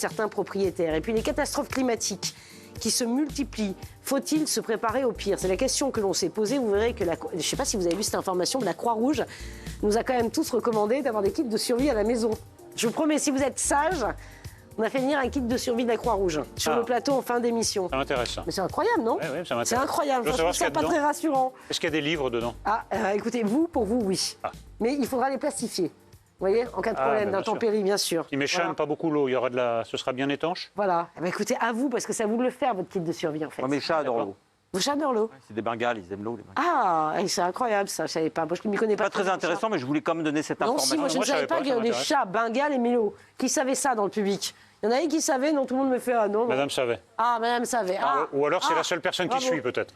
certains propriétaires. Et puis les catastrophes climatiques qui se multiplient, faut-il se préparer au pire? C'est la question que l'on s'est posée. Vous verrez que, je ne sais pas si vous avez vu cette information, mais la Croix-Rouge nous a quand même tous recommandé d'avoir des kits de survie à la maison. Je vous promets, si vous êtes sages, on a fait venir un kit de survie de la Croix-Rouge sur le plateau en fin d'émission. Ça m'intéresse. Mais c'est incroyable, non? Oui, ça m'intéresse. C'est incroyable, je trouve ça pas très rassurant. Est-ce qu'il y a des livres dedans? Écoutez, pour vous, oui. Mais il faudra les plastifier. Vous voyez, en cas de problème, d'intempérie, bien sûr. Il m'échane pas beaucoup l'eau, ce sera bien étanche? Voilà. Écoutez, à vous, parce que c'est à vous de le faire, votre kit de survie, en fait. Moi, mes chats adorent l'eau. Vos chats adorent l'eau? C'est des Bengales, ils aiment l'eau. C'est incroyable, ça, je savais pas. Moi, je ne m'y connais pas. Pas très intéressant, mais je voulais quand même donner cette information. Non, si, moi, je ne savais pas que les chats bengales aimaient l'eau. Qui savait ça dans le public? Il y en a qui savaient, non, tout le monde me fait non. Madame savait. Madame savait. Ou alors c'est la seule personne qui suit, peut-être.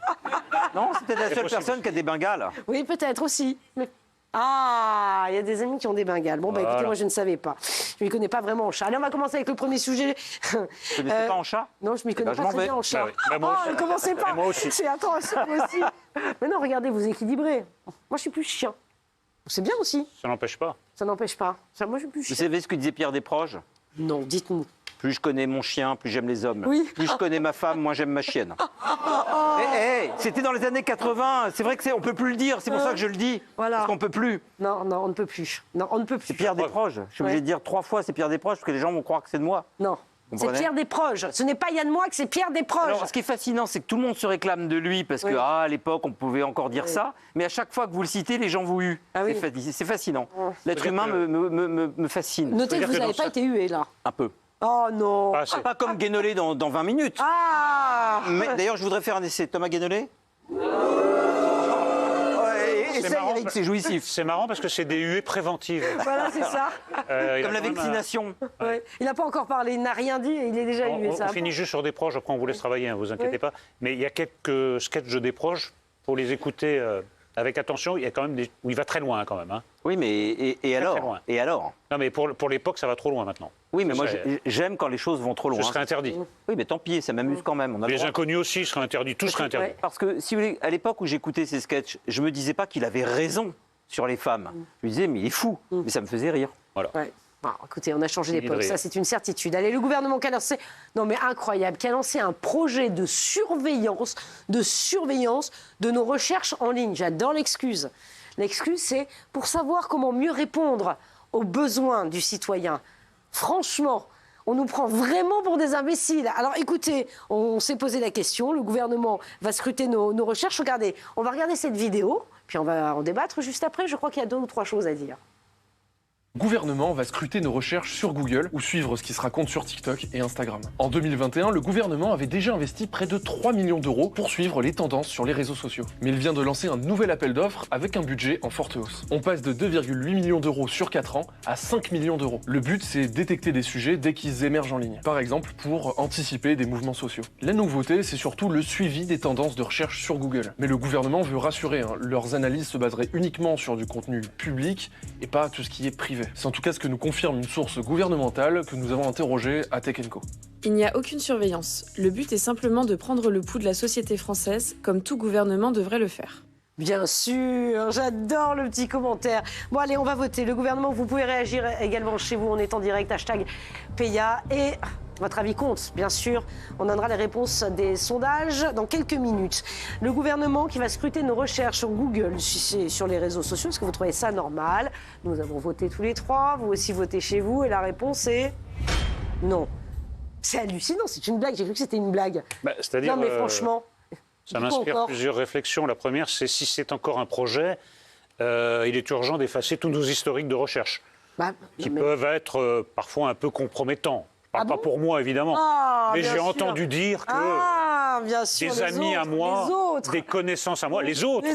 Non, c'est peut-être la seule personne qui a des Bengales. Oui, peut-être aussi. Mais... il y a des amis qui ont des Bengales. Bon, écoutez, moi, je ne savais pas. Je ne m'y connais pas vraiment en chat. Allez, on va commencer avec le premier sujet. Vous ne connaissez pas en chat? Non, je ne m'y connais pas très bien en chat. Ne commencez pas. Moi aussi. Attends, moi aussi. Mais non, regardez, vous équilibrez. Moi, je suis plus chien. C'est bien aussi. Ça n'empêche pas. Ça n'empêche pas. Moi, je suis plus chien. Vous savez ce que disait Pierre Desproges? Non, dites-nous. Plus je connais mon chien, plus j'aime les hommes. Oui. Plus je connais ma femme, moins j'aime ma chienne. C'était dans les années 80. C'est vrai qu'on ne peut plus le dire. C'est pour ça que je le dis. Voilà. Parce qu'on ne peut plus. Non, on ne peut plus. Non, on ne peut plus. C'est Pierre Desproges. Je suis obligé de dire 3 fois c'est Pierre Desproges parce que les gens vont croire que c'est de moi. Non. C'est Pierre Desproges. Ce n'est pas Yann Moix, c'est Pierre Desproges. Alors, ce qui est fascinant, c'est que tout le monde se réclame de lui parce que à l'époque, on pouvait encore dire ça. Mais à chaque fois que vous le citez, les gens vous huent. C'est fascinant. L'être humain me fascine. Notez que vous n'avez pas été hué, là. Un peu. Oh non. Pas comme Guénolé dans 20 minutes. Mais d'ailleurs, je voudrais faire un essai. Thomas Guénolé. Eric, c'est jouissif. C'est marrant parce que c'est des huées préventives. Voilà, c'est ça. Comme la vaccination. Il n'a pas encore parlé, il n'a rien dit et il est déjà hué. On finit juste sur des proches, après on vous laisse travailler, ne vous inquiétez pas. Mais il y a quelques sketchs de des proches, pour les écouter avec attention, il y a quand même des... où il va très loin quand même. Hein. Oui, mais et alors? Et alors? Non, mais pour l'époque, ça va trop loin maintenant. Oui, mais moi, j'aime quand les choses vont trop loin. Ce serait interdit. Oui, mais tant pis, ça m'amuse quand même. Les inconnus aussi seraient interdits, tout serait interdit. Parce que, si vous voulez, à l'époque où j'écoutais ces sketchs, je me disais pas qu'il avait raison sur les femmes. Je me disais, mais il est fou. Mais ça me faisait rire. Voilà. Écoutez, on a changé d'époque, ça c'est une certitude. Allez, le gouvernement qui a lancé, non mais incroyable, qui a lancé un projet de surveillance de nos recherches en ligne. J'adore l'excuse. L'excuse, c'est pour savoir comment mieux répondre aux besoins du citoyen. Franchement, on nous prend vraiment pour des imbéciles. Alors écoutez, on s'est posé la question, le gouvernement va scruter nos recherches. Regardez, on va regarder cette vidéo, puis on va en débattre juste après. Je crois qu'il y a 2 ou 3 choses à dire. Le gouvernement va scruter nos recherches sur Google ou suivre ce qui se raconte sur TikTok et Instagram. En 2021, le gouvernement avait déjà investi près de 3 millions d'euros pour suivre les tendances sur les réseaux sociaux. Mais il vient de lancer un nouvel appel d'offres avec un budget en forte hausse. On passe de 2,8 millions d'euros sur 4 ans à 5 millions d'euros. Le but, c'est détecter des sujets dès qu'ils émergent en ligne. Par exemple, pour anticiper des mouvements sociaux. La nouveauté, c'est surtout le suivi des tendances de recherche sur Google. Mais le gouvernement veut rassurer, leurs analyses se baseraient uniquement sur du contenu public et pas tout ce qui est privé. C'est en tout cas ce que nous confirme une source gouvernementale que nous avons interrogée à Tech & Co. Il n'y a aucune surveillance. Le but est simplement de prendre le pouls de la société française, comme tout gouvernement devrait le faire. Bien sûr, j'adore le petit commentaire. Bon allez, on va voter. Le gouvernement, vous pouvez réagir également chez vous, on est en direct, #PEYA. Et votre avis compte, bien sûr. On donnera les réponses des sondages dans quelques minutes. Le gouvernement qui va scruter nos recherches sur Google, sur les réseaux sociaux, est-ce que vous trouvez ça normal? Nous avons voté tous les 3, vous aussi votez chez vous, et la réponse est non. C'est hallucinant, c'est une blague, j'ai cru que c'était une blague. C'est-à-dire, non mais franchement... Ça m'inspire plusieurs réflexions. La première, c'est si c'est encore un projet, il est urgent d'effacer tous nos historiques de recherche, qui peuvent être parfois un peu compromettants. Pas pour moi, évidemment. Mais j'ai entendu dire que des amis à moi, des connaissances à moi, les autres,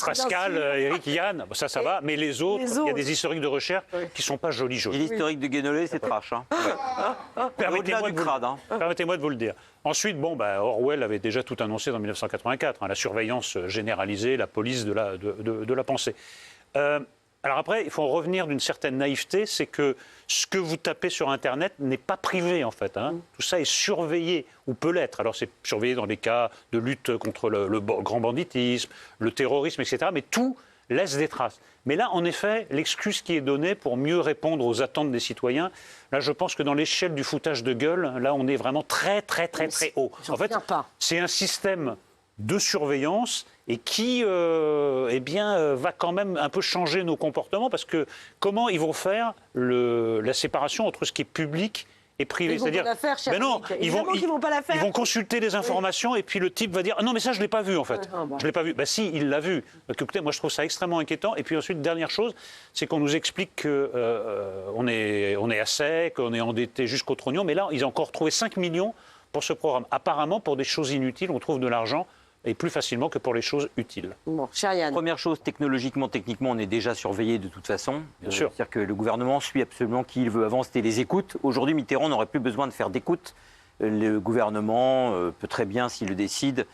Pascal, Eric, Yann, ça va, mais les autres, il y a des historiques de recherche qui ne sont pas jolis. Et l'historique de Guénolé, c'est trash. Permettez-moi de vous le dire. Ensuite, Orwell avait déjà tout annoncé dans 1984, la surveillance généralisée, la police de la pensée. Alors après, il faut en revenir d'une certaine naïveté, c'est que ce que vous tapez sur Internet n'est pas privé, en fait. Tout ça est surveillé, ou peut l'être. Alors c'est surveillé dans les cas de lutte contre le grand banditisme, le terrorisme, etc. Mais tout laisse des traces. Mais là, en effet, l'excuse qui est donnée pour mieux répondre aux attentes des citoyens, là, je pense que dans l'échelle du foutage de gueule, là, on est vraiment très haut. En fait, c'est un système de surveillance et qui va quand même un peu changer nos comportements, parce que comment ils vont faire la séparation entre ce qui est public et privé. Ils vont pas la faire, cher non, ils vont pas la faire. Ils vont consulter les informations et puis le type va dire ah non mais ça je l'ai pas vu en fait. Je l'ai pas vu. Bah si, il l'a vu. Donc, écoutez, moi je trouve ça extrêmement inquiétant. Et puis ensuite, dernière chose, c'est qu'on nous explique que on est à sec, qu'on est endetté jusqu'au trognon, mais là ils ont encore trouvé 5 millions pour ce programme. Apparemment pour des choses inutiles, on trouve de l'argent. Et plus facilement que pour les choses utiles. Bon, cher Yann. Première chose, techniquement, on est déjà surveillé de toute façon. Bien sûr. C'est-à-dire que le gouvernement suit absolument qui il veut. Avant, c'était les écoutes. Aujourd'hui, Mitterrand n'aurait plus besoin de faire d'écoute. Le gouvernement peut très bien, s'il le décide,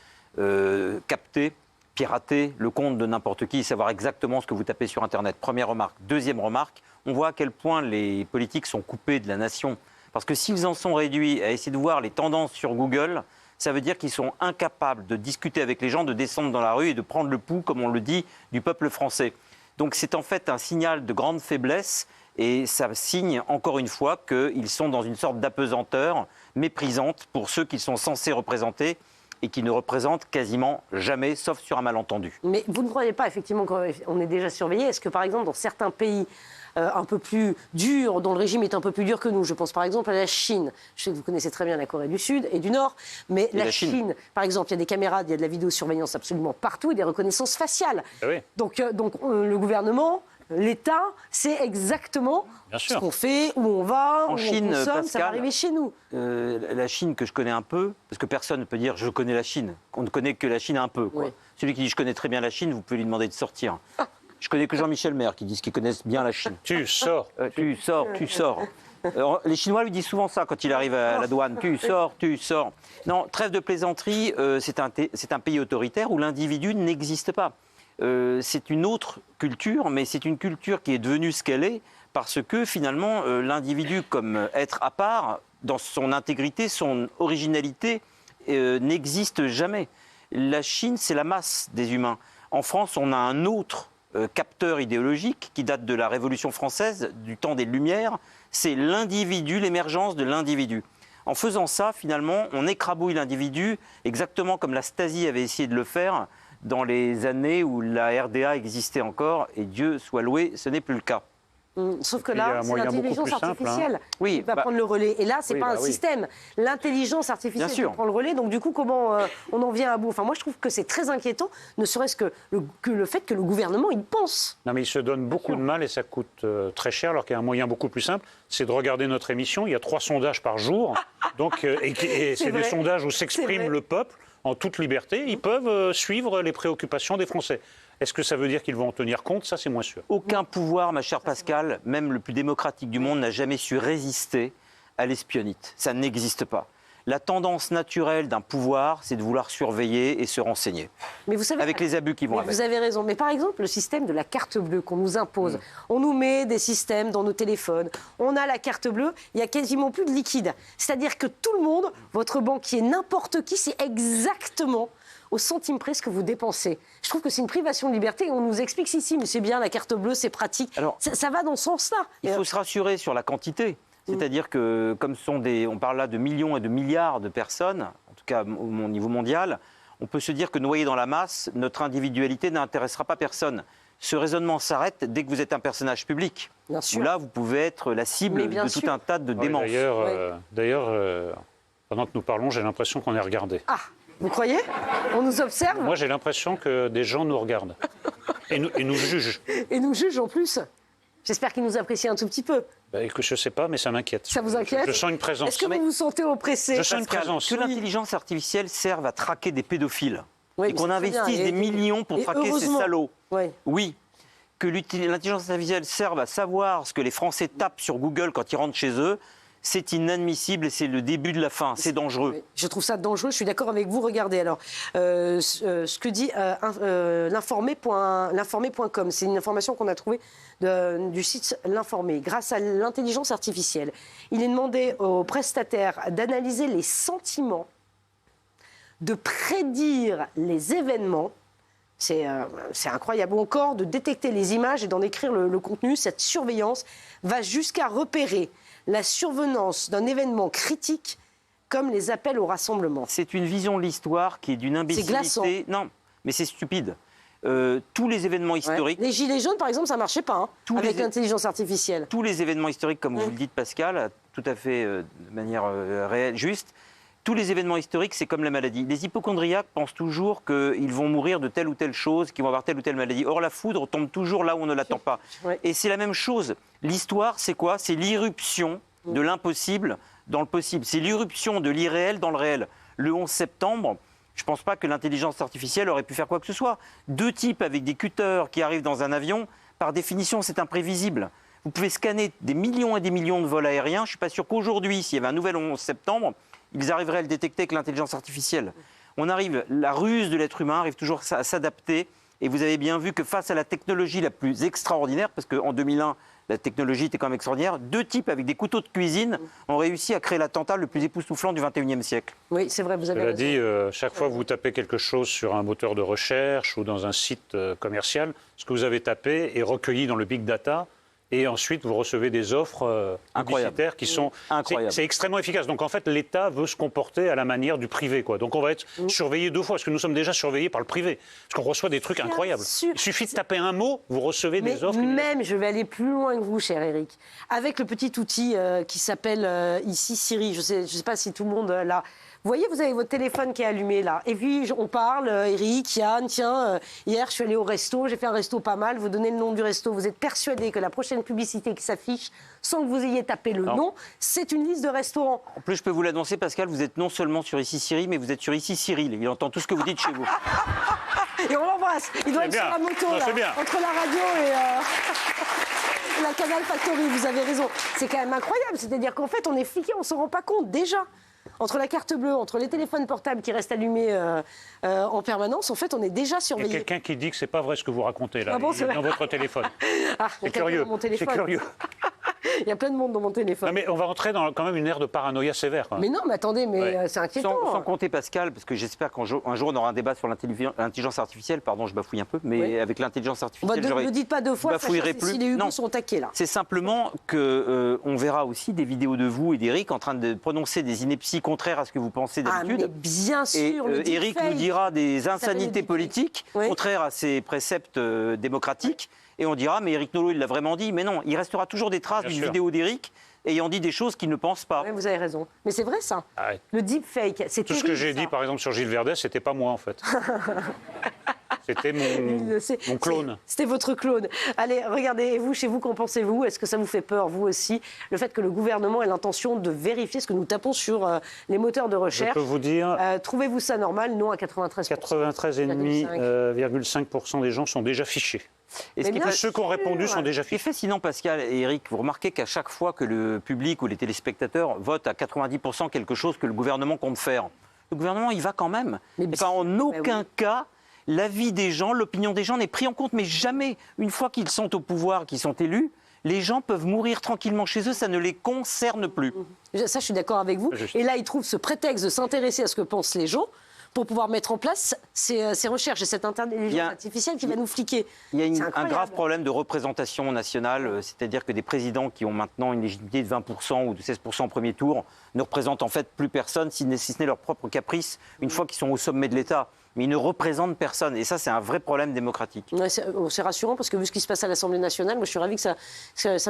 capter, pirater le compte de n'importe qui, savoir exactement ce que vous tapez sur Internet. Première remarque. Deuxième remarque, on voit à quel point les politiques sont coupés de la nation. Parce que s'ils en sont réduits à essayer de voir les tendances sur Google, ça veut dire qu'ils sont incapables de discuter avec les gens, de descendre dans la rue et de prendre le pouls, comme on le dit, du peuple français. Donc c'est en fait un signal de grande faiblesse et ça signe encore une fois qu'ils sont dans une sorte d'apesanteur méprisante pour ceux qu'ils sont censés représenter et qui ne représentent quasiment jamais, sauf sur un malentendu. Mais vous ne croyez pas effectivement qu'on est déjà surveillé? Est-ce que par exemple dans certains pays un peu plus durs, dont le régime est un peu plus dur que nous, je pense par exemple à la Chine, je sais que vous connaissez très bien la Corée du Sud et du Nord, mais la Chine, par exemple, il y a des caméras, il y a de la vidéosurveillance absolument partout et des reconnaissances faciales. Ah oui. Donc le gouvernement, l'État, sait exactement ce qu'on fait, où on va, où Chine, on consomme, Pascal, ça va arriver chez nous. La Chine que je connais un peu, parce que personne ne peut dire je connais la Chine, on ne connaît que la Chine un peu. Quoi. Oui. Celui qui dit je connais très bien la Chine, vous pouvez lui demander de sortir. Je connais que Jean-Michel Maire qui dit qu'ils connaissent bien la Chine. Tu sors. Tu sors. Les Chinois lui disent souvent ça quand il arrive à la douane. Tu sors. Non, trêve de plaisanterie, c'est un pays autoritaire où l'individu n'existe pas. C'est une autre culture, mais c'est une culture qui est devenue ce qu'elle est parce que finalement, l'individu comme être à part, dans son intégrité, son originalité, n'existe jamais. La Chine, c'est la masse des humains. En France, on a un autre capteur idéologique qui date de la Révolution française, du temps des Lumières, c'est l'individu, l'émergence de l'individu. En faisant ça, finalement, on écrabouille l'individu, exactement comme la Stasi avait essayé de le faire dans les années où la RDA existait encore, et Dieu soit loué, ce n'est plus le cas. Sauf que là, c'est l'intelligence artificielle qui va prendre le relais. Et là, ce n'est pas un système. L'intelligence artificielle qui prend le relais. Donc, du coup, comment on en vient à bout? Enfin, moi, je trouve que c'est très inquiétant, ne serait-ce que le fait que le gouvernement, il pense. Non, mais il se donne beaucoup de mal et ça coûte très cher, alors qu'il y a un moyen beaucoup plus simple, c'est de regarder notre émission. Il y a 3 sondages par jour. Donc, et c'est des sondages où s'exprime le peuple en toute liberté. Ils peuvent suivre les préoccupations des Français. Est-ce que ça veut dire qu'ils vont en tenir compte? Ça, c'est moins sûr. Aucun pouvoir, ma chère Pascal, même le plus démocratique du monde, n'a jamais su résister à l'espionnite. Ça n'existe pas. La tendance naturelle d'un pouvoir, c'est de vouloir surveiller et se renseigner. Mais vous savez, avec les abus qui vont avec. Vous avez raison. Mais par exemple, le système de la carte bleue qu'on nous impose, on nous met des systèmes dans nos téléphones, on a la carte bleue, il n'y a quasiment plus de liquide. C'est-à-dire que tout le monde, votre banquier, n'importe qui, c'est exactement au centime près ce que vous dépensez. Je trouve que c'est une privation de liberté. On nous explique si, mais c'est bien, la carte bleue, c'est pratique. Alors, ça va dans ce sens-là. Il faut se rassurer sur la quantité. C'est-à-dire que, comme on parle là de millions et de milliards de personnes, en tout cas au niveau mondial, on peut se dire que noyé dans la masse, notre individualité n'intéressera pas personne. Ce raisonnement s'arrête dès que vous êtes un personnage public. Bien sûr. Où là, vous pouvez être la cible de tout un tas de démences. D'ailleurs, pendant que nous parlons, j'ai l'impression qu'on est regardé. Ah, vous croyez? On nous observe? Moi, j'ai l'impression que des gens nous regardent et nous jugent. Et nous jugent en plus. J'espère qu'ils nous apprécient un tout petit peu. Écoute, je ne sais pas, mais ça m'inquiète. Ça vous inquiète? Je sens une présence. Est-ce que vous vous sentez oppressé? Je sens une présence. Que l'intelligence artificielle serve à traquer des pédophiles et qu'on investisse des millions pour traquer ces salauds. Oui. Que l'intelligence artificielle serve à savoir ce que les Français tapent sur Google quand ils rentrent chez eux, c'est inadmissible et c'est le début de la fin. C'est dangereux. Je trouve ça dangereux. Je suis d'accord avec vous. Regardez alors ce que dit l'informé.com. C'est une information qu'on a trouvée du site L'Informé. Grâce à l'intelligence artificielle, il est demandé aux prestataires d'analyser les sentiments, de prédire les événements C'est incroyable. Ou encore de détecter les images et d'en écrire le contenu. Cette surveillance va jusqu'à repérer la survenance d'un événement critique comme les appels au rassemblement. C'est une vision de l'histoire qui est d'une imbécilité. C'est glaçant. Non, mais c'est stupide. Tous les événements historiques... Les gilets jaunes, par exemple, ça ne marchait pas avec l'intelligence artificielle. Tous les événements historiques, comme vous le dites, Pascal, tout à fait de manière réelle, juste, tous les événements historiques, c'est comme la maladie. Les hypocondriaques pensent toujours qu'ils vont mourir de telle ou telle chose, qu'ils vont avoir telle ou telle maladie. Or, la foudre tombe toujours là où on ne l'attend pas. Ouais. Et c'est la même chose. L'histoire, c'est quoi? C'est l'irruption de l'impossible dans le possible. C'est l'irruption de l'irréel dans le réel. Le 11 septembre, je ne pense pas que l'intelligence artificielle aurait pu faire quoi que ce soit. 2 types avec des cutters qui arrivent dans un avion, par définition, c'est imprévisible. Vous pouvez scanner des millions et des millions de vols aériens. Je ne suis pas sûr qu'aujourd'hui, s'il y avait un nouvel 11 septembre, ils arriveraient à le détecter avec l'intelligence artificielle. La ruse de l'être humain arrive toujours à s'adapter. Et vous avez bien vu que face à la technologie la plus extraordinaire, parce qu'en 2001, la technologie était quand même extraordinaire, 2 types avec des couteaux de cuisine ont réussi à créer l'attentat le plus époustouflant du XXIe siècle. Oui, c'est vrai, vous avez raison. Cela dit, chaque fois que vous tapez quelque chose sur un moteur de recherche ou dans un site commercial, ce que vous avez tapé est recueilli dans le big data. Et ensuite, vous recevez des offres publicitaires qui sont... C'est extrêmement efficace. Donc, en fait, l'État veut se comporter à la manière du privé, quoi. Donc, on va être surveillé 2 fois, parce que nous sommes déjà surveillés par le privé. Parce qu'on reçoit des trucs incroyables. Il suffit de taper un mot, vous recevez des offres. Même, je vais aller plus loin que vous, cher Eric. Avec le petit outil qui s'appelle ici Siri, je sais pas si tout le monde l'a... Vous voyez, vous avez votre téléphone qui est allumé là. Et puis, on parle, Eric, Yann, tiens, hier, je suis allé au resto, j'ai fait un resto pas mal, vous donnez le nom du resto, vous êtes persuadé que la prochaine publicité qui s'affiche, sans que vous ayez tapé le nom, c'est une liste de restaurants. En plus, je peux vous l'annoncer, Pascal, vous êtes non seulement sur Ici Siri, mais vous êtes sur Ici Cyril. Il entend tout ce que vous dites chez vous. Et on l'embrasse. Il doit être sur la moto, là, entre la radio et la Canal Factory. Vous avez raison. C'est quand même incroyable. C'est-à-dire qu'en fait, on est fliqué, on ne se rend pas compte déjà. Entre la carte bleue, entre les téléphones portables qui restent allumés en permanence, en fait, on est déjà surveillé. Il y a quelqu'un qui dit que c'est pas vrai ce que vous racontez là, dans votre téléphone. C'est curieux. C'est curieux. Il y a plein de monde dans mon téléphone. Non, mais on va entrer dans quand même une ère de paranoïa sévère. Mais non, mais attendez, c'est inquiétant. Sans compter, Pascal, parce que j'espère qu'un jour on aura un débat sur l'intelligence artificielle. Pardon, je bafouille un peu, mais avec l'intelligence artificielle, ne le dites pas 2 fois, bafouillerai plus. Si les Hugo sont taqués là. C'est simplement qu'on verra aussi des vidéos de vous et d'Éric en train de prononcer des inepties contraires à ce que vous pensez d'habitude. Ah, mais bien sûr. Et Éric nous dira des insanités politiques contraires à ses préceptes démocratiques. Et on dira, mais Éric Nolot, il l'a vraiment dit. Mais non, il restera toujours des traces d'une vidéo d'Éric ayant dit des choses qu'il ne pense pas. Oui, vous avez raison. Mais c'est vrai, ça. Ah ouais. Le deepfake, c'est terrible. Tout ce que j'ai dit, par exemple, sur Gilles Verdez, c'était pas moi, en fait. C'était mon clone. C'était votre clone. Allez, regardez, et vous, chez vous, qu'en pensez-vous? Est-ce que ça vous fait peur, vous aussi, le fait que le gouvernement ait l'intention de vérifier ce que nous tapons sur les moteurs de recherche? Je peux vous dire... trouvez-vous ça normal? Non, à 93%. 93,5% des gens sont déjà fichés. Et ceux qui ont répondu sont déjà fichés. Ce qui est fascinant, Pascal et Éric, vous remarquez qu'à chaque fois que le public ou les téléspectateurs votent à 90% quelque chose que le gouvernement compte faire, le gouvernement y va quand même. En aucun cas, l'avis des gens, l'opinion des gens n'est pris en compte, mais jamais. Une fois qu'ils sont au pouvoir, qu'ils sont élus, les gens peuvent mourir tranquillement chez eux, ça ne les concerne plus. Ça, je suis d'accord avec vous. Et là, ils trouvent ce prétexte de s'intéresser à ce que pensent les gens pour pouvoir mettre en place ces recherches et cette intelligence artificielle qui va nous fliquer. Il y a un grave problème de représentation nationale, c'est-à-dire que des présidents qui ont maintenant une légitimité de 20% ou de 16% au premier tour ne représentent en fait plus personne, si ce n'est leur propre caprice, une fois qu'ils sont au sommet de l'État. Mais ils ne représentent personne. Et ça, c'est un vrai problème démocratique. Ouais, c'est rassurant parce que vu ce qui se passe à l'Assemblée nationale, moi, je suis ravie que ça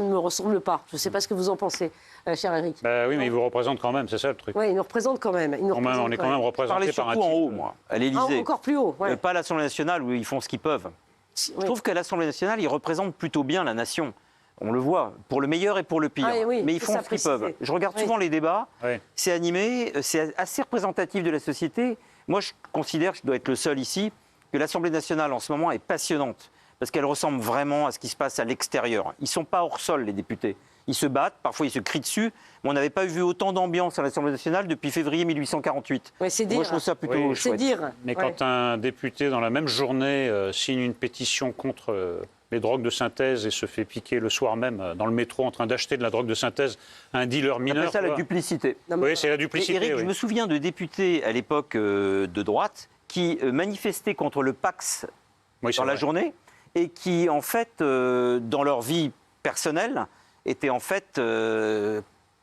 ne me ressemble pas. Je ne sais pas ce que vous en pensez, cher Éric. Oui, mais ils vous représentent quand même, c'est ça le truc. Oui, ils nous représentent quand même. On est quand même représentés par un type. En haut, moi, à l'Élysée. Encore plus haut. Ouais. Pas à l'Assemblée nationale où ils font ce qu'ils peuvent. Je trouve qu'à l'Assemblée nationale, ils représentent plutôt bien la nation. On le voit, pour le meilleur et pour le pire. Mais ils font ce qu'ils peuvent. Je regarde souvent les débats. C'est animé, c'est assez représentatif de la société. Moi, je considère, je dois être le seul ici, que l'Assemblée nationale en ce moment est passionnante parce qu'elle ressemble vraiment à ce qui se passe à l'extérieur. Ils ne sont pas hors sol, les députés. Ils se battent, parfois ils se crient dessus, mais on n'avait pas vu autant d'ambiance à l'Assemblée nationale depuis février 1848. Ouais, c'est dire. Moi, je trouve ça plutôt chouette. Mais quand un député, dans la même journée, signe une pétition contre les drogues de synthèse et se fait piquer le soir même dans le métro en train d'acheter de la drogue de synthèse à un dealer mineur... C'est ça la duplicité. Oui, c'est la duplicité. Éric, je me souviens de députés à l'époque de droite qui manifestaient contre le Pax dans la journée et qui, en fait, dans leur vie personnelle, étaient en fait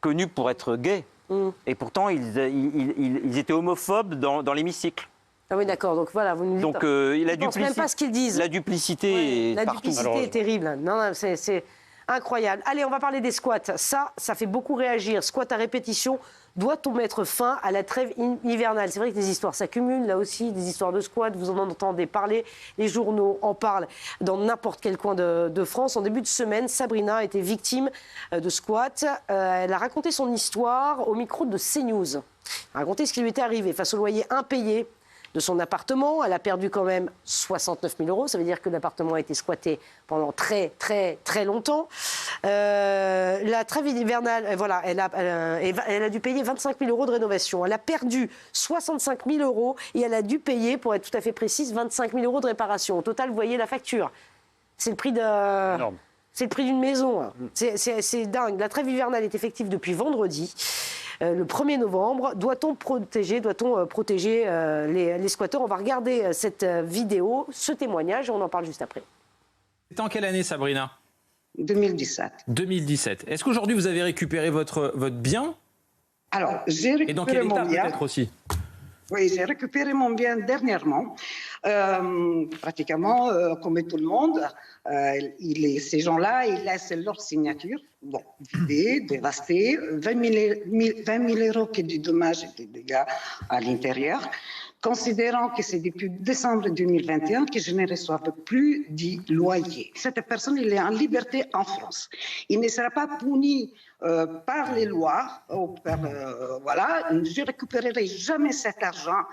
connus pour être gays. Et pourtant, ils étaient homophobes dans l'hémicycle. Ah oui, d'accord. Donc voilà, vous nous dites. Donc même pas ce qu'ils disent. La duplicité est partout. La duplicité est terrible. Non, c'est incroyable. Allez, on va parler des squats. Ça fait beaucoup réagir. Squat à répétition. Doit-on mettre fin à la trêve hivernale? C'est vrai que les histoires s'accumulent, là aussi, des histoires de squat, vous en entendez parler, les journaux en parlent dans n'importe quel coin de France. En début de semaine, Sabrina a été victime de squat. Elle a raconté son histoire au micro de CNews. Elle a raconté ce qui lui était arrivé face au loyer impayé de son appartement. Elle a perdu quand même 69 000 €. Ça veut dire que l'appartement a été squatté pendant très, très, très longtemps. La trêve hivernale, voilà, elle a dû payer 25 000 € de rénovation. Elle a perdu 65 000 € et elle a dû payer, pour être tout à fait précise, 25 000 € de réparation. Au total, vous voyez la facture. C'est le prix c'est le prix d'une maison. C'est dingue. La trêve hivernale est effective depuis vendredi. Le 1er novembre, doit-on protéger les squatteurs? On va regarder cette vidéo, ce témoignage, et on en parle juste après. C'était en quelle année, Sabrina? 2017. 2017. Est-ce qu'aujourd'hui, vous avez récupéré votre bien? Alors, j'ai récupéré et dans quel état, mon bien. peut-être aussi? Oui, j'ai récupéré mon bien dernièrement. Pratiquement, comme tout le monde, ces gens-là, ils laissent leur signature. Bon, vidée, dévastée, 20 000 € de dommages et de dégâts à l'intérieur. Considérant que c'est depuis décembre 2021 que je ne reçois plus du loyer. Cette personne, il est en liberté en France. Il ne sera pas puni par les lois. Voilà, je ne récupérerai jamais cet argent.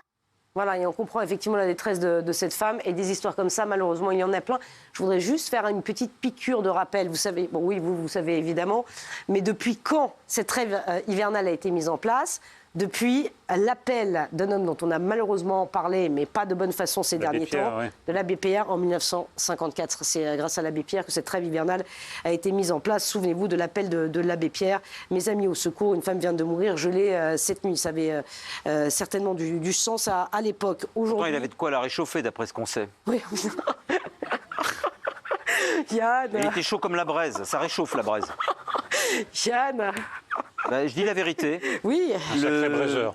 Voilà, et on comprend effectivement la détresse de cette femme. Et des histoires comme ça, malheureusement, il y en a plein. Je voudrais juste faire une petite piqûre de rappel. Vous savez, bon oui, vous savez évidemment, mais depuis quand cette trêve hivernale a été mise en place? Depuis l'appel d'un homme dont on a malheureusement parlé, mais pas de bonne façon ces derniers temps, de l'abbé Pierre en 1954. C'est grâce à l'abbé Pierre que cette trêve hivernale a été mise en place. Souvenez-vous de l'appel de l'abbé Pierre. Mes amis au secours, une femme vient de mourir gelée cette nuit. Ça avait certainement du sens à l'époque. Aujourd'hui, il avait de quoi la réchauffer, d'après ce qu'on sait. Oui. Yann. Il était chaud comme la braise. Ça réchauffe la braise. Yann. Je dis la vérité. Oui. Sacré braiseur.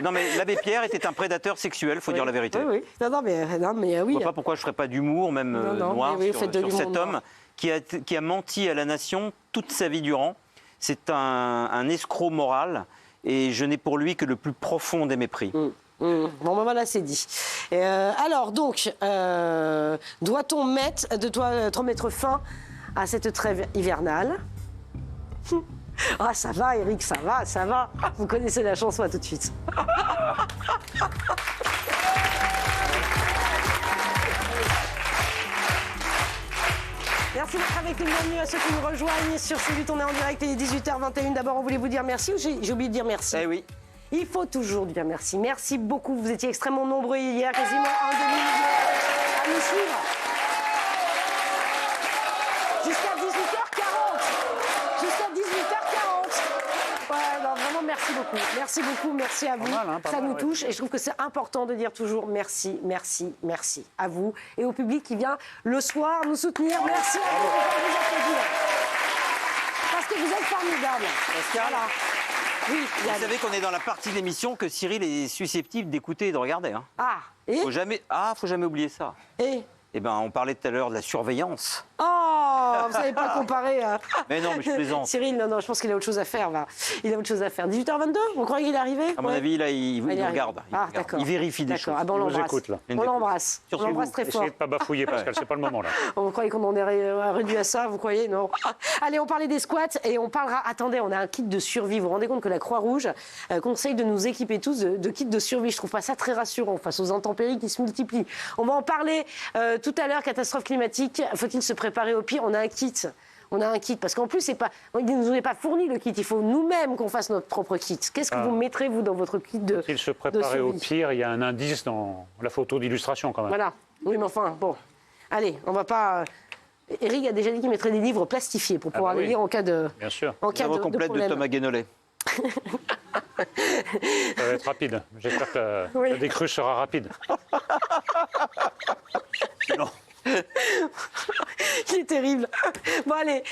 Non, mais l'abbé Pierre était un prédateur sexuel, il faut dire la vérité. Oui. Non, mais oui. Je ne vois pas pourquoi je ne ferais pas d'humour, même noir, sur cet homme qui a menti à la nation toute sa vie durant. C'est un escroc moral et je n'ai pour lui que le plus profond des mépris. Bon, ben voilà, c'est dit. Alors, donc, doit-on mettre fin à cette trêve hivernale? Ah, ça va, Eric, ça va. Vous connaissez la chanson, à tout de suite. Merci d'être avec nous. Bienvenue à ceux qui nous rejoignent sur C8. On est en direct, il est 18h21. D'abord, on voulait vous dire merci ou j'ai oublié de dire merci? Eh oui. Il faut toujours dire merci. Merci beaucoup. Vous étiez extrêmement nombreux hier, quasiment un demi-million à nous suivre. Jusqu'à 18h40. Jusqu'à 18h40. Ouais, non, vraiment, merci beaucoup. Merci beaucoup, merci à vous. Ça nous touche et je trouve que c'est important de dire toujours merci, merci, merci à vous et au public qui vient le soir nous soutenir. Merci à vous. Vous applaudir. Parce que vous êtes formidables. Voilà. Oui, vous savez qu'on est dans la partie de l'émission que Cyril est susceptible d'écouter et de regarder. Hein. Faut jamais oublier ça. Eh ben, on parlait tout à l'heure de la surveillance. Oh, vous savez pas comparer. Mais non, mais je plaisante. Cyril, non, je pense qu'il a autre chose à faire. Là. Il a autre chose à faire. 18h22, vous croyez qu'il est arrivé? À mon avis, là, il regarde. Il vérifie des choses. Ah ben, on l'embrasse. On l'embrasse. On l'embrasse très fort. Essayez de ne pas bafouiller, Pascal, c'est pas le moment, là. Vous croyez qu'on en est réduit à ça? Vous croyez? Non. Allez, on parlait des squats et on parlera... Attendez, on a un kit de survie. Vous vous rendez compte que la Croix-Rouge conseille de nous équiper tous de kits de survie. Je trouve pas ça très rassurant face aux intempéries qui se multiplient. On va en parler tout à l'heure. Catastrophe climatique, faut-il se préparer au pire? On a un kit. Parce qu'en plus, il ne nous est pas fourni le kit. Il faut nous-mêmes qu'on fasse notre propre kit. Qu'est-ce que vous mettrez, vous, dans votre kit de Faut-il se préparer au pire? Il y a un indice dans la photo d'illustration, quand même. Voilà. Oui, mais enfin, bon. Allez, on va pas... Eric a déjà dit qu'il mettrait des livres plastifiés pour pouvoir les lire en cas de... Bien sûr. En cas de complète de Thomas Guénolé. Ça va être rapide. J'espère que la décrue sera rapide. Il est terrible. Bon, allez,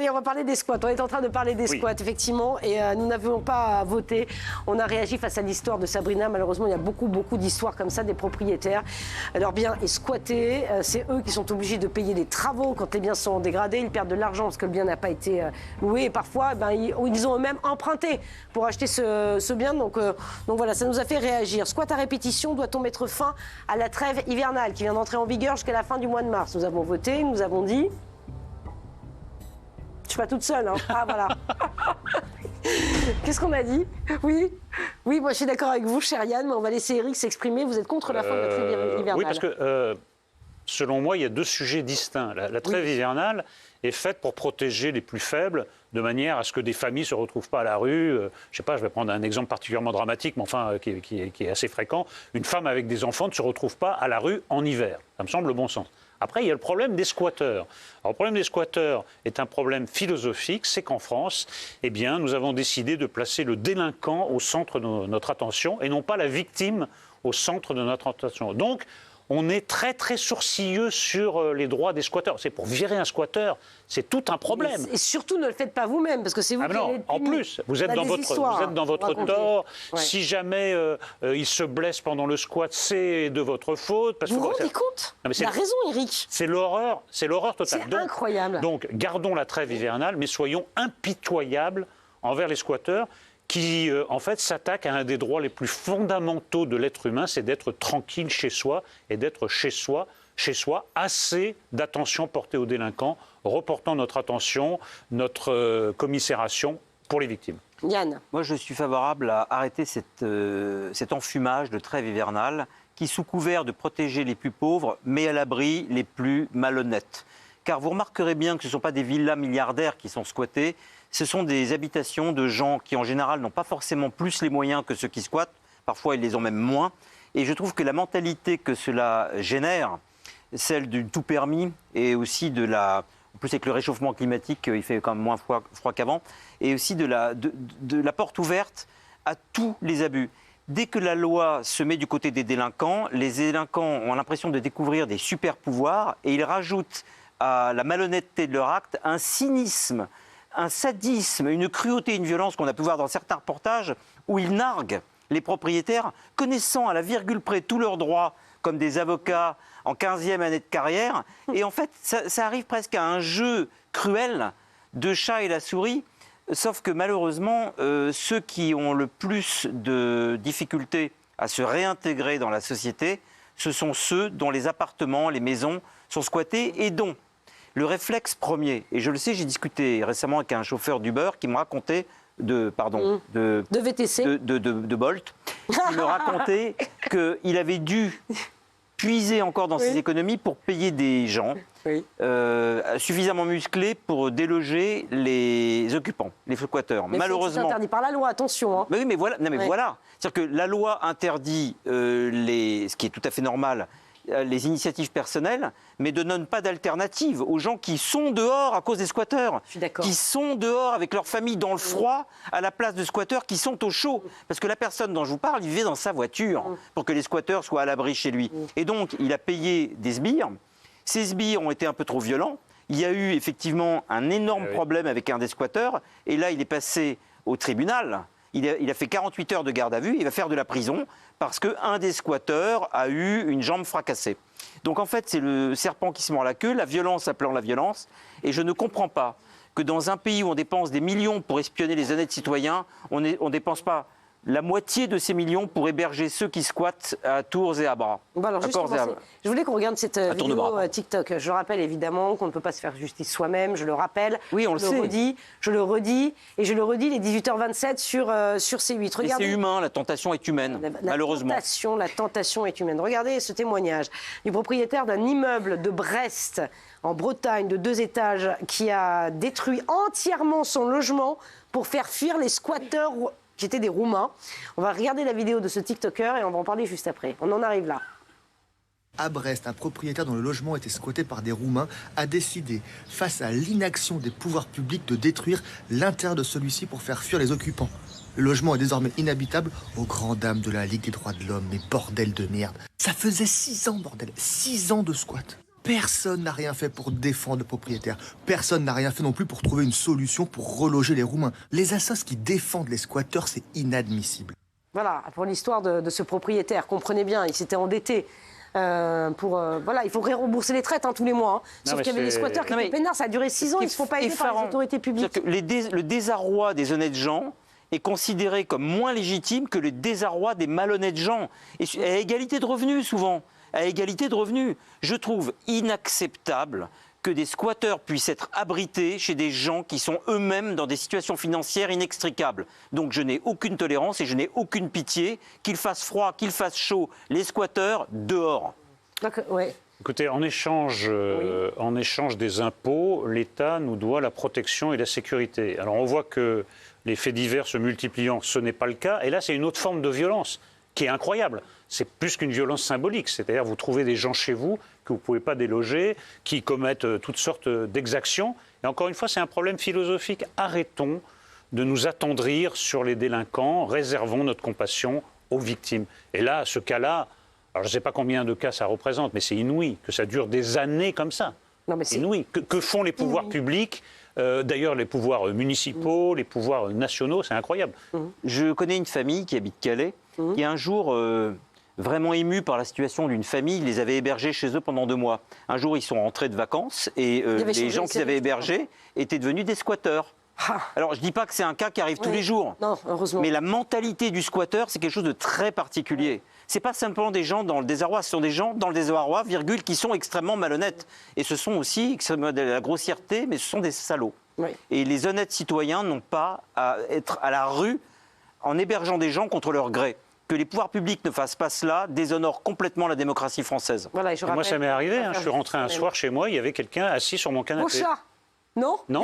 on va parler des squats. On est en train de parler des squats, effectivement, et nous n'avions pas voté. On a réagi face à l'histoire de Sabrina. Malheureusement, il y a beaucoup d'histoires comme ça, des propriétaires. Leur bien est squatté. C'est eux qui sont obligés de payer des travaux quand les biens sont dégradés. Ils perdent de l'argent parce que le bien n'a pas été loué. Et parfois, ils ont eux-mêmes emprunté pour acheter ce bien. Donc voilà, ça nous a fait réagir. Squat à répétition, doit-on mettre fin à la trêve hivernale qui vient d'entrer en vigueur jusqu'à la fin du mois de mars? Nous avons voté, nous avons dit... Je suis pas toute seule, hein. Ah, voilà. Qu'est-ce qu'on a dit? Oui, moi je suis d'accord avec vous, chère Yann, mais on va laisser Eric s'exprimer. Vous êtes contre la fin de la trêve hivernale? Oui, parce que, selon moi, il y a deux sujets distincts. La trêve hivernale est faite pour protéger les plus faibles, de manière à ce que des familles ne se retrouvent pas à la rue. Je ne sais pas, je vais prendre un exemple particulièrement dramatique, mais enfin qui est assez fréquent. Une femme avec des enfants ne se retrouve pas à la rue en hiver. Ça me semble le bon sens. Après, il y a le problème des squatteurs. Alors, le problème des squatteurs est un problème philosophique. C'est qu'en France, eh bien, nous avons décidé de placer le délinquant au centre de notre attention et non pas la victime au centre de notre attention. Donc, on est très, très sourcilleux sur les droits des squatteurs. C'est pour virer un squatteur, c'est tout un problème. Et surtout, ne le faites pas vous-même, parce que c'est vous qui allez être puni. En plus, vous êtes dans votre tort. Ouais. Si jamais il se blesse pendant le squat, c'est de votre faute. Vous vous rendez compte? Il a raison, Eric. C'est l'horreur totale. C'est incroyable. Donc, gardons la trêve hivernale, mais soyons impitoyables envers les squatteurs qui, en fait, s'attaquent à un des droits les plus fondamentaux de l'être humain, c'est d'être tranquille chez soi et d'être chez soi, assez d'attention portée aux délinquants, reportant notre attention, notre commisération pour les victimes. Yann. Moi, je suis favorable à arrêter cet enfumage de trêve hivernale qui, sous couvert de protéger les plus pauvres, met à l'abri les plus malhonnêtes. Car vous remarquerez bien que ce ne sont pas des villas milliardaires qui sont squattées, ce sont des habitations de gens qui, en général, n'ont pas forcément plus les moyens que ceux qui squattent. Parfois, ils les ont même moins. Et je trouve que la mentalité que cela génère, celle du tout permis et aussi de la... En plus, avec le réchauffement climatique, il fait quand même moins froid qu'avant. Et aussi de la porte ouverte à tous les abus. Dès que la loi se met du côté des délinquants, les délinquants ont l'impression de découvrir des super pouvoirs et ils rajoutent à la malhonnêteté de leur acte un cynisme, un sadisme, une cruauté, une violence qu'on a pu voir dans certains reportages où ils narguent les propriétaires, connaissant à la virgule près tous leurs droits, comme des avocats en 15e année de carrière. Et en fait, ça arrive presque à un jeu cruel de chat et la souris, sauf que malheureusement, ceux qui ont le plus de difficultés à se réintégrer dans la société, ce sont ceux dont les appartements, les maisons sont squattés et dont le réflexe premier, et je le sais, j'ai discuté récemment avec un chauffeur d'Uber qui me racontait de VTC, de Bolt, qui me racontait qu'il avait dû puiser encore dans ses économies pour payer des gens suffisamment musclés pour déloger les occupants, les squatteurs. Mais malheureusement, c'est interdit par la loi, attention. Hein. Mais oui, mais voilà, voilà. C'est-à-dire que la loi interdit ce qui est tout à fait normal, les initiatives personnelles, mais ne donne pas d'alternative aux gens qui sont dehors à cause des squatteurs, qui sont dehors avec leur famille dans le froid, à la place de squatteurs qui sont au chaud. Parce que la personne dont je vous parle, il vivait dans sa voiture pour que les squatteurs soient à l'abri chez lui. Et donc, il a payé des sbires. Ces sbires ont été un peu trop violents. Il y a eu effectivement un énorme problème avec un des squatteurs. Et là, il est passé au tribunal. Il a fait 48 heures de garde à vue. Il va faire de la prison parce qu'un des squatteurs a eu une jambe fracassée. Donc en fait, c'est le serpent qui se mord la queue, la violence appelant la violence. Et je ne comprends pas que dans un pays où on dépense des millions pour espionner les honnêtes citoyens, on ne dépense pas la moitié de ces millions pour héberger ceux qui squattent à tours et à bras. Bon alors je voulais qu'on regarde cette vidéo TikTok. Je rappelle évidemment qu'on ne peut pas se faire justice soi-même, je le rappelle. Oui, on le sait. Je le redis, les 18h27 sur C8. Regardez. C'est humain, la tentation est humaine, malheureusement. La tentation est humaine. Regardez ce témoignage du propriétaire d'un immeuble de Brest, en Bretagne, de 2 étages, qui a détruit entièrement son logement pour faire fuir les squatteurs qui étaient des Roumains. On va regarder la vidéo de ce TikToker et on va en parler juste après. On en arrive là. À Brest, un propriétaire dont le logement était squatté par des Roumains a décidé, face à l'inaction des pouvoirs publics, de détruire l'intérieur de celui-ci pour faire fuir les occupants. Le logement est désormais inhabitable aux grandes dames de la Ligue des droits de l'homme, mais bordel de merde. Ça faisait 6 ans, bordel, 6 ans de squat. Personne n'a rien fait pour défendre le propriétaire. Personne n'a rien fait non plus pour trouver une solution pour reloger les Roumains. Les assos qui défendent les squatteurs, c'est inadmissible. Voilà, pour l'histoire de ce propriétaire, comprenez bien, il s'était endetté. Voilà, il faudrait rembourser les traites tous les mois. Sauf qu'il y avait les squatteurs qui étaient peinards, ça a duré 6 ans, ils ne se font pas aider par les autorités publiques. Que le désarroi des honnêtes gens est considéré comme moins légitime que le désarroi des malhonnêtes gens. Et à égalité de revenus, souvent. À égalité de revenus. Je trouve inacceptable que des squatteurs puissent être abrités chez des gens qui sont eux-mêmes dans des situations financières inextricables. Donc je n'ai aucune tolérance et je n'ai aucune pitié. Qu'il fasse froid, qu'il fasse chaud, les squatteurs, dehors. Ouais. Écoutez, en échange des impôts, l'État nous doit la protection et la sécurité. Alors on voit que les faits divers se multipliant, ce n'est pas le cas. Et là, c'est une autre forme de violence qui est incroyable. C'est plus qu'une violence symbolique. C'est-à-dire vous trouvez des gens chez vous que vous ne pouvez pas déloger, qui commettent toutes sortes d'exactions. Et encore une fois, c'est un problème philosophique. Arrêtons de nous attendrir sur les délinquants, réservons notre compassion aux victimes. Et là, ce cas-là, alors je ne sais pas combien de cas ça représente, mais c'est inouï, que ça dure des années comme ça. Non, mais c'est inouï. Que font les pouvoirs publics, d'ailleurs les pouvoirs municipaux, les pouvoirs nationaux, c'est incroyable. Je connais une famille qui habite Calais, qui un jour, vraiment ému par la situation d'une famille, ils les avaient hébergés chez eux pendant 2 mois. Un jour, ils sont rentrés de vacances et les gens qu'ils avaient hébergés étaient devenus des squatteurs. Alors, je ne dis pas que c'est un cas qui arrive tous les jours, non, heureusement. Mais la mentalité du squatteur, c'est quelque chose de très particulier. Ce n'est pas simplement des gens dans le désarroi, ce sont des gens dans le désarroi, virgule, qui sont extrêmement malhonnêtes. Et ce sont aussi, de la grossièreté, mais ce sont des salauds. Oui. Et les honnêtes citoyens n'ont pas à être à la rue en hébergeant des gens contre leur gré. Que les pouvoirs publics ne fassent pas cela déshonore complètement la démocratie française. Voilà, et moi, ça m'est arrivé. Je suis rentré un soir chez moi, il y avait quelqu'un assis sur mon canapé. Non, non,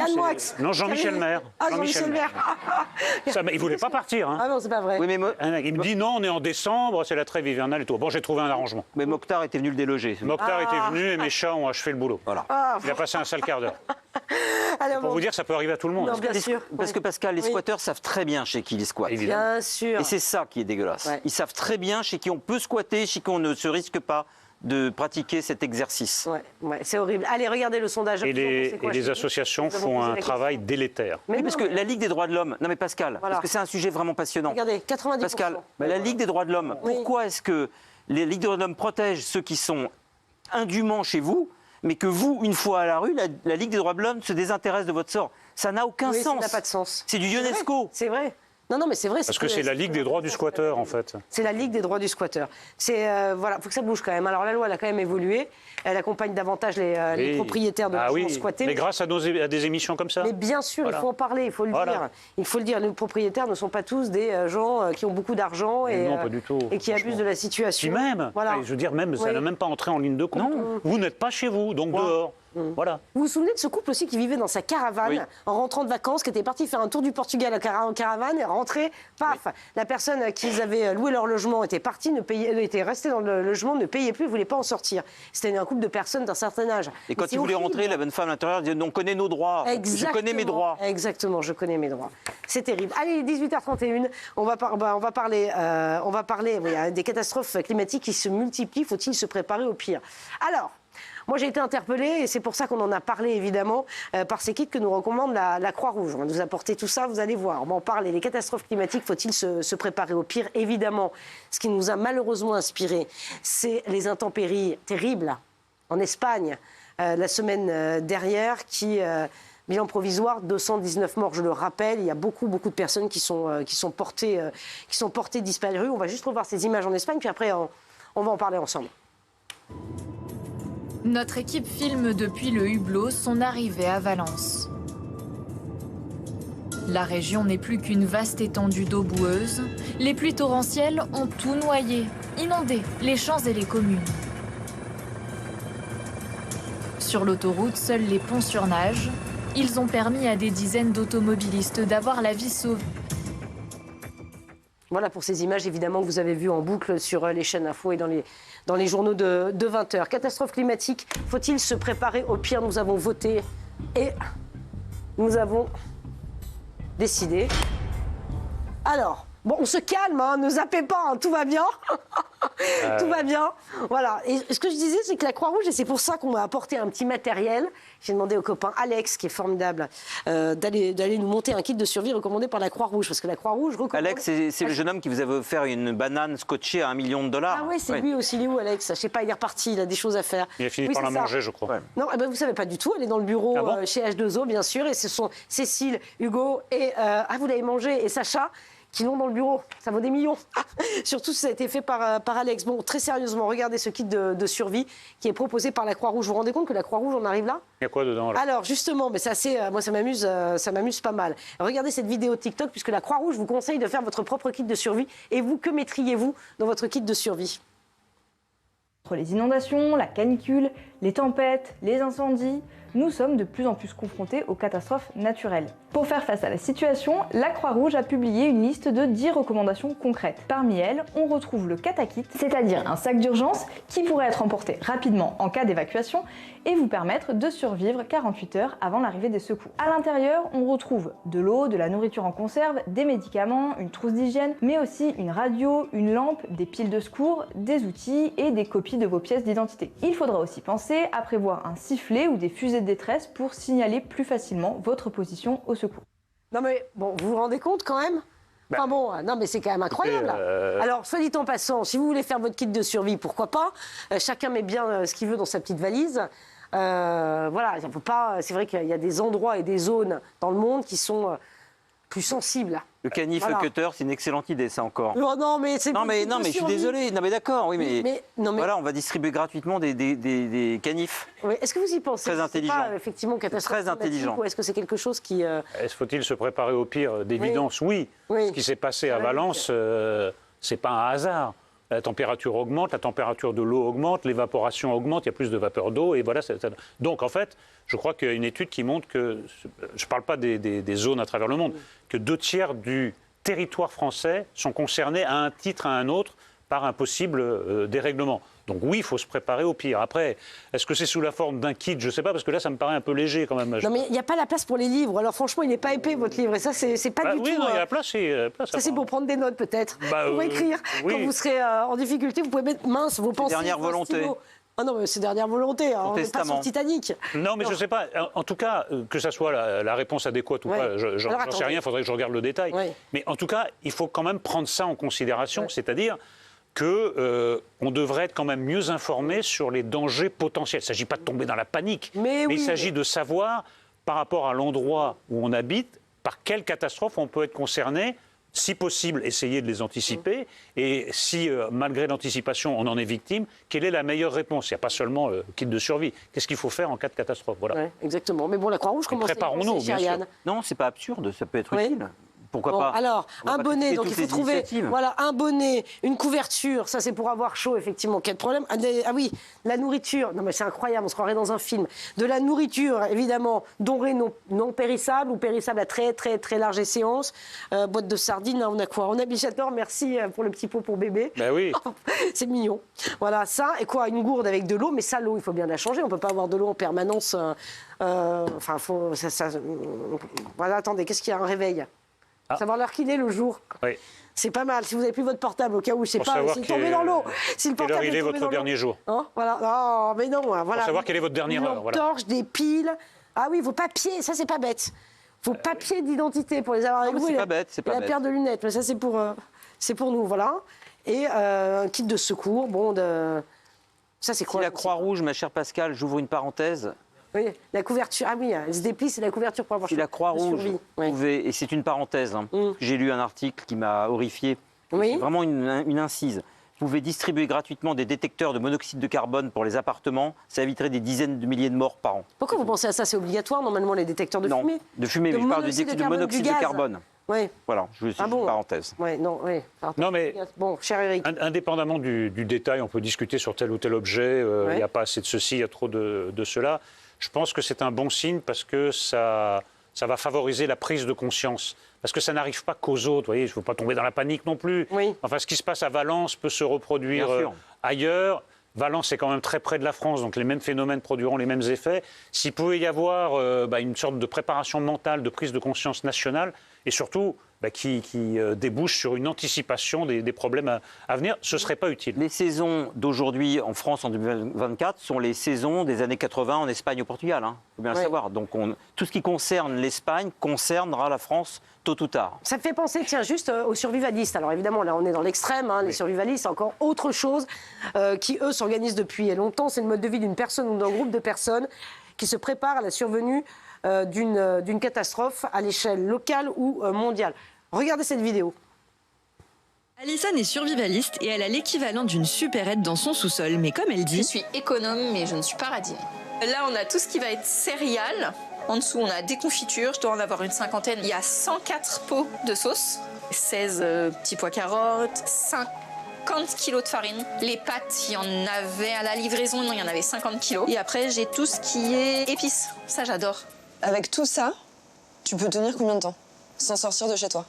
Jean-Michel Maire. Jean-Michel Maire. Il ne voulait pas partir. Ah non, c'est pas vrai. Oui, mais il me dit non, on est en décembre, c'est la trêve hivernale et tout. Bon, j'ai trouvé un arrangement. Mais Mokhtar était venu le déloger. Mokhtar était venu et mes chats ont achevé le boulot. Voilà. Il a passé un sale quart d'heure. Pour vous dire, ça peut arriver à tout le monde. Non, bien sûr. Parce que Pascal, les squatteurs savent très bien chez qui ils squattent. Bien sûr. Et c'est ça qui est dégueulasse. Ouais. Ils savent très bien chez qui on peut squatter, chez qui on ne se risque pas de pratiquer cet exercice. Ouais, c'est horrible. Allez, regardez le sondage. Et les associations font un travail délétère. Mais parce que la Ligue des droits de l'homme... Non mais Pascal, parce que c'est un sujet vraiment passionnant. Regardez, 90%. Pascal, la Ligue des droits de l'homme, pourquoi est-ce que les Ligues des droits de l'homme protègent ceux qui sont indûment chez vous, mais que vous, une fois à la rue, la Ligue des droits de l'homme se désintéresse de votre sort? Ça n'a aucun sens. Ça n'a pas de sens. C'est du UNESCO. C'est vrai. Non, mais c'est vrai. Parce que c'est la Ligue des droits du squatteur, en fait. C'est la Ligue des droits du squatteur. Voilà, faut que ça bouge quand même. Alors la loi, elle a quand même évolué. Elle accompagne davantage les propriétaires de logements squattés. Mais grâce à des émissions comme ça. Mais bien sûr, il faut en parler, il faut le dire. Il faut le dire. Les propriétaires ne sont pas tous des gens qui ont beaucoup d'argent et qui abusent de la situation. Puis même, je veux dire, ça n'a même pas entré en ligne de compte. Non. Vous n'êtes pas chez vous, donc dehors. Voilà. Vous vous souvenez de ce couple aussi qui vivait dans sa caravane en rentrant de vacances, qui était parti faire un tour du Portugal en caravane et rentré, paf, la personne qui avaient loué leur logement était partie, était restée dans le logement, ne payait plus, ne voulait pas en sortir. C'était un couple de personnes d'un certain âge. Et quand ils voulaient rentrer, la bonne femme à l'intérieur disait on connaît nos droits. Exactement. Je connais mes droits. Exactement, je connais mes droits. C'est terrible. Allez, 18h31, on va parler des catastrophes climatiques qui se multiplient. Faut-il se préparer au pire? Alors, moi, j'ai été interpellée, et c'est pour ça qu'on en a parlé, évidemment, par ces kits que nous recommande la Croix-Rouge. On va nous apporter tout ça, vous allez voir. On va en parler. Les catastrophes climatiques, faut-il se préparer au pire? Évidemment, ce qui nous a malheureusement inspiré, c'est les intempéries terribles en Espagne, la semaine dernière, bilan provisoire, 219 morts, je le rappelle. Il y a beaucoup de personnes qui sont portées disparues. On va juste revoir ces images en Espagne, puis après, on va en parler ensemble. Notre équipe filme depuis le hublot son arrivée à Valence. La région n'est plus qu'une vaste étendue d'eau boueuse. Les pluies torrentielles ont tout noyé, inondé les champs et les communes. Sur l'autoroute, seuls les ponts surnagent. Ils ont permis à des dizaines d'automobilistes d'avoir la vie sauvée. Voilà pour ces images, évidemment, que vous avez vues en boucle sur les chaînes info et dans les journaux de 20h. Catastrophe climatique, faut-il se préparer au pire? Nous avons voté et nous avons décidé. Alors, bon, on se calme, hein, ne zappez pas, hein, tout va bien. Tout va bien. Voilà. Et ce que je disais, c'est que la Croix-Rouge, et c'est pour ça qu'on m'a apporté un petit matériel, j'ai demandé au copain Alex, qui est formidable, d'aller nous monter un kit de survie recommandé par la Croix-Rouge. Parce que la Croix-Rouge recommande... Alex, c'est le jeune homme qui vous avait offert une banane scotchée à $1 million. Ah oui, c'est lui aussi. Il est où, Alex? Je sais pas, il est reparti, il a des choses à faire. Il a fini par la manger, je crois. Ouais. Non, eh ben, vous savez pas du tout. Elle est dans le bureau chez H2O, bien sûr. Et ce sont Cécile, Hugo et... vous l'avez mangé, et Sacha, qui l'ont dans le bureau. Ça vaut des millions. Surtout si ça a été fait par Alex. Bon, très sérieusement, regardez ce kit de survie qui est proposé par la Croix-Rouge. Vous vous rendez compte que la Croix-Rouge, on arrive là? Il y a quoi dedans, là? Alors, justement, mais moi, ça m'amuse pas mal. Regardez cette vidéo TikTok, puisque la Croix-Rouge vous conseille de faire votre propre kit de survie. Et vous, que mettriez-vous dans votre kit de survie? Entre les inondations, la canicule, les tempêtes, les incendies, nous sommes de plus en plus confrontés aux catastrophes naturelles. Pour faire face à la situation, la Croix-Rouge a publié une liste de 10 recommandations concrètes. Parmi elles, on retrouve le Cata-Kit, c'est-à-dire un sac d'urgence qui pourrait être emporté rapidement en cas d'évacuation et vous permettre de survivre 48 heures avant l'arrivée des secours. À l'intérieur, on retrouve de l'eau, de la nourriture en conserve, des médicaments, une trousse d'hygiène, mais aussi une radio, une lampe, des piles de secours, des outils et des copies de vos pièces d'identité. Il faudra aussi penser à prévoir un sifflet ou des fusées de détresse pour signaler plus facilement votre position au secours. Non mais bon, vous vous rendez compte quand même? Enfin bon, non mais c'est quand même incroyable. Alors, soit dit en passant, si vous voulez faire votre kit de survie, pourquoi pas. Chacun met bien ce qu'il veut dans sa petite valise. Voilà, on peut pas. C'est vrai qu'il y a des endroits et des zones dans le monde qui sont plus sensibles. Le canif cutter, c'est une excellente idée, ça encore. Oh non, mais c'est non, mais je suis désolé. Non, mais d'accord, oui, mais voilà, on va distribuer gratuitement des canifs. Oui. Est-ce que vous y pensez? Très intelligent. Pas, effectivement, catastrophe très intelligent. Ou est-ce que c'est quelque chose qui Faut-il se préparer au pire? D'évidence, oui. Ce qui s'est passé à Valence, c'est pas un hasard. La température augmente, la température de l'eau augmente, l'évaporation augmente, il y a plus de vapeur d'eau, et voilà. Donc, en fait, je crois qu'il y a une étude qui montre que, je ne parle pas des zones à travers le monde, que 2/3 du territoire français sont concernés à un titre, à un autre, par un possible dérèglement. Donc oui, il faut se préparer au pire. Après, est-ce que c'est sous la forme d'un kit? Je ne sais pas, parce que là, ça me paraît un peu léger quand même. Non, mais il n'y a pas la place pour les livres. Alors franchement, il n'est pas épais, votre livre. Et ça, c'est pas du tout... Oui, il y a la place. Ça, c'est pour prendre des notes, peut-être. Pour écrire. Quand vous serez en difficulté, vous pouvez mettre mince vos pensées. Dernière volonté. Ah non, mais c'est dernière volonté. Hein. On n'est pas sur le Titanic. Non, mais je ne sais pas. En tout cas, que ça soit la réponse adéquate ou pas, j'en sais rien. Il faudrait que je regarde le détail. Mais en tout cas, il faut quand même prendre ça en considération. C'est-à-dire qu'on devrait être quand même mieux informé sur les dangers potentiels. Il ne s'agit pas de tomber dans la panique, mais il s'agit de savoir, par rapport à l'endroit où on habite, par quelle catastrophe on peut être concerné. Si possible, essayer de les anticiper. Et si, malgré l'anticipation, on en est victime, quelle est la meilleure réponse? Il n'y a pas seulement le kit de survie. Qu'est-ce qu'il faut faire en cas de catastrophe? Voilà. Ouais, exactement. Mais bon, la Croix-Rouge, comment ça? Préparons-nous, bien sûr. Non, c'est pas absurde, ça peut être utile. Pourquoi pas? Alors, un bonnet, donc il faut trouver un bonnet, une couverture, ça c'est pour avoir chaud, effectivement, quel problème. Ah oui, la nourriture, non mais c'est incroyable, on se croirait dans un film. De la nourriture, évidemment, denrée non périssable ou périssable à très très très large échéance. Boîte de sardines, on a quoi? On a Bichator, merci pour le petit pot pour bébé. Ben oui. C'est mignon. Voilà, ça, et quoi? Une gourde avec de l'eau, mais ça, l'eau, il faut bien la changer, on peut pas avoir de l'eau en permanence. Enfin, faut... Voilà, attendez, qu'est-ce qu'il y a? Un réveil? Savoir l'heure qu'il est le jour. Oui. C'est pas mal. Si vous n'avez plus votre portable, au cas où, je sais pas, s'il est tombé dans l'eau. Si le portable quelle heure il est votre dernier jour? Voilà. Oh, mais non, voilà. Pour savoir quelle est votre dernière heure. Une torche, des piles. Ah oui, vos papiers, ça c'est pas bête. Vos papiers d'identité pour les avoir avec vous. C'est pas bête, c'est pas bête. La paire de lunettes, mais ça c'est pour nous, voilà. Et un kit de secours, ça c'est quoi? Si la Croix-Rouge, ma chère Pascale, j'ouvre une parenthèse. Oui, la couverture. Ah oui, elle se déplie, c'est la couverture pour avoir. Si la Croix-Rouge pouvait, et c'est une parenthèse, j'ai lu un article qui m'a horrifié, c'est vraiment une incise, pouvait distribuer gratuitement des détecteurs de monoxyde de carbone pour les appartements, ça éviterait des dizaines de milliers de morts par an. Pourquoi vous pensez à ça? C'est obligatoire, normalement, les détecteurs de fumée? Non, de fumée, mais je parle de monoxyde de carbone. Oui. Voilà, c'est une parenthèse. Non, mais bon, cher Eric. Indépendamment du détail, on peut discuter sur tel ou tel objet, il n'y a pas assez de ceci, il y a trop de cela. Je pense que c'est un bon signe parce que ça va favoriser la prise de conscience. Parce que ça n'arrive pas qu'aux autres, vous voyez, il ne faut pas tomber dans la panique non plus. Oui. Enfin, ce qui se passe à Valence peut se reproduire ailleurs. Valence est quand même très près de la France, donc les mêmes phénomènes produiront les mêmes effets. S'il pouvait y avoir une sorte de préparation mentale, de prise de conscience nationale, et surtout qui débouche sur une anticipation des problèmes à venir. Ce ne serait pas utile. Les saisons d'aujourd'hui en France en 2024 sont les saisons des années 80 en Espagne et au Portugal. Il faut bien le savoir. Donc tout ce qui concerne l'Espagne concernera la France tôt ou tard. Ça me fait penser, tiens, juste aux survivalistes. Alors évidemment, là, on est dans l'extrême. Les survivalistes, c'est encore autre chose qui, eux, s'organisent depuis longtemps. C'est le mode de vie d'une personne ou d'un groupe de personnes qui se préparent à la survenue d'une catastrophe à l'échelle locale ou mondiale. Regardez cette vidéo. Alison est survivaliste et elle a l'équivalent d'une supérette dans son sous-sol. Mais comme elle dit... Je suis économe, mais je ne suis pas radine. Là, on a tout ce qui va être céréales. En dessous, on a des confitures. Je dois en avoir une 50aine. Il y a 104 pots de sauce, 16 petits pois carottes, 50 kilos de farine. Les pâtes, il y en avait à la livraison, non, il y en avait 50 kilos. Et après, j'ai tout ce qui est épices. Ça, j'adore. Avec tout ça, tu peux tenir combien de temps sans sortir de chez toi?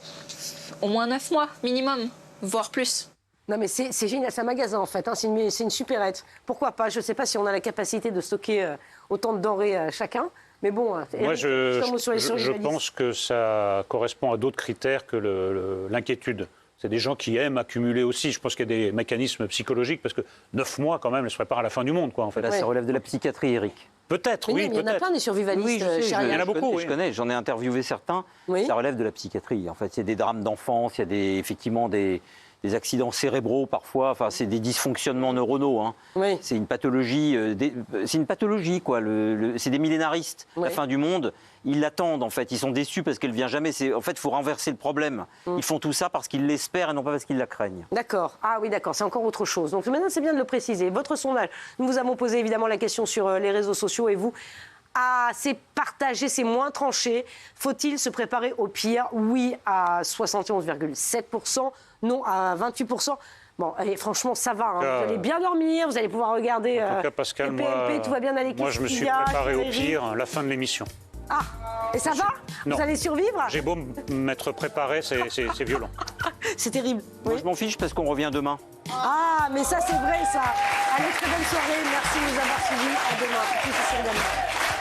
Au moins 9 mois, minimum, voire plus. Non mais c'est génial, c'est un magasin en fait, c'est une supérette. Pourquoi pas? Je ne sais pas si on a la capacité de stocker autant de denrées chacun, mais bon... Moi, je pense que ça correspond à d'autres critères que l'inquiétude. C'est des gens qui aiment accumuler aussi. Je pense qu'il y a des mécanismes psychologiques, parce que 9 mois, quand même, elles se préparent à la fin du monde, quoi, en fait. Là, ça relève de la psychiatrie, Eric. Peut-être, oui, il y en a plein des survivalistes. Oui, je sais, il y en a beaucoup. Je connais, j'en ai interviewé certains. Oui. Ça relève de la psychiatrie. En fait, c'est des drames d'enfance, il y a effectivement des accidents cérébraux parfois. Enfin, c'est des dysfonctionnements neuronaux. Oui. C'est une pathologie. Quoi. C'est des millénaristes. Oui. La fin du monde, ils l'attendent en fait. Ils sont déçus parce qu'elle vient jamais. En fait, il faut renverser le problème. Ils font tout ça parce qu'ils l'espèrent et non pas parce qu'ils la craignent. D'accord. Ah oui, d'accord. C'est encore autre chose. Donc maintenant, c'est bien de le préciser. Votre sondage, nous vous avons posé évidemment la question sur les réseaux sociaux et vous. Ah, c'est partagé, c'est moins tranché. Faut-il se préparer au pire? Oui à 71,7%, non à 28%. Bon, et franchement, ça va. Vous allez bien dormir, vous allez pouvoir regarder en tout cas, Pascal, PLP, tout va bien aller. Moi, je me suis préparé au pire, la fin de l'émission. Ah, et ça va? Non. Vous allez survivre? J'ai beau m'être préparé, c'est violent. C'est terrible. Moi, je m'en fiche parce qu'on revient demain. Ah, mais ça, c'est vrai, ça. Allez, très bonne soirée. Merci de nous avoir suivis. À demain. Tout